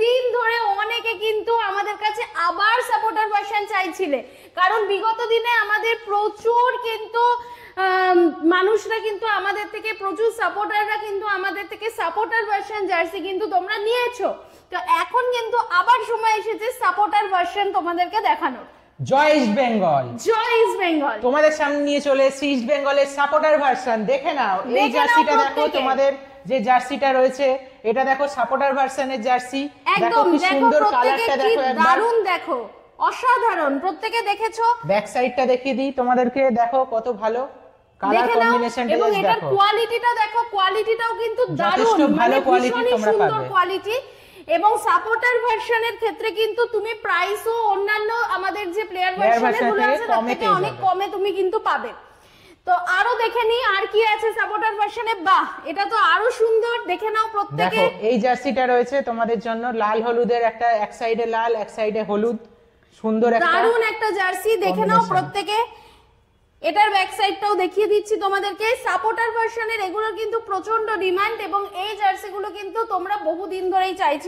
দিন ধরে অনেকে কিন্তু আমাদের কাছে আবার সাপোর্টার ভার্সন চাইছিলে, কারণ বিগত দিনে আমাদের প্রচুর কিন্তু মানুষরা কিন্তু আমাদের থেকে, প্রচুর সাপোর্টাররা কিন্তু আমাদের থেকে সাপোর্টার ভার্সন জার্সি কিন্তু তোমরা নিয়েছো। তো এখন কিন্তু আবার সময় এসেছে সাপোর্টার ভার্সন তোমাদেরকে দেখানোর। জয় ইস্ট বেঙ্গল, জয় ইস্ট বেঙ্গল তোমাদের সামনে নিয়ে চলে এসেছি ইস্ট বেঙ্গলের সাপোর্টার ভার্সন। দেখে নাও এই জার্সিটা, দেখো তোমাদের যে জার্সিটা রয়েছে এটা দেখো সাপোর্টার ভার্সনের জার্সি। একদম কি দেখো, সুন্দর প্রত্যেকে কালারটা কি দেখো, একবার দারুণ দেখো, অসাধারণ। প্রত্যেকে দেখেছো? ব্যাক সাইডটা দেখিয়ে দিই তোমাদেরকে, দেখো কত ভালো কালার দেখে নাও, কম্বিনেশনটা। এবং এটার দেখো কোয়ালিটিটা দেখো, কোয়ালিটিটাও কিন্তু দারুণ, যথেষ্ট ভালো মানে কোয়ালিটি ভীষণই তোমরা সুন্দর পাবে। কোয়ালিটি। এবং সাপোর্টার ভার্সনের ক্ষেত্রে কিন্তু তুমি প্রাইসও অন্যান্য আমাদের যে প্লেয়ার ভার্সনগুলো আছে তার থেকে অনেক কমে তুমি কিন্তু পাবে। তো আরো দেখে নি আর কি আছে সাপোর্টার ভার্সনে। বাহ, এটা তো আরো সুন্দর, দেখে নাও প্রত্যেকে। দেখো এই জার্সিটা রয়েছে তোমাদের জন্য লাল হলুদের, একটা এক সাইডে লাল এক সাইডে হলুদ, সুন্দর একটা দারুণ একটা জার্সি, দেখে নাও প্রত্যেকে। এটার ব্যাক সাইডটাও দেখিয়ে দিচ্ছি তোমাদেরকে। সাপোর্টার ভার্সনের এগুলো কিন্তু প্রচন্ড ডিমান্ড, এবং এই জার্সিগুলো কিন্তু তোমরা বহুদিন ধরেই চাইছো।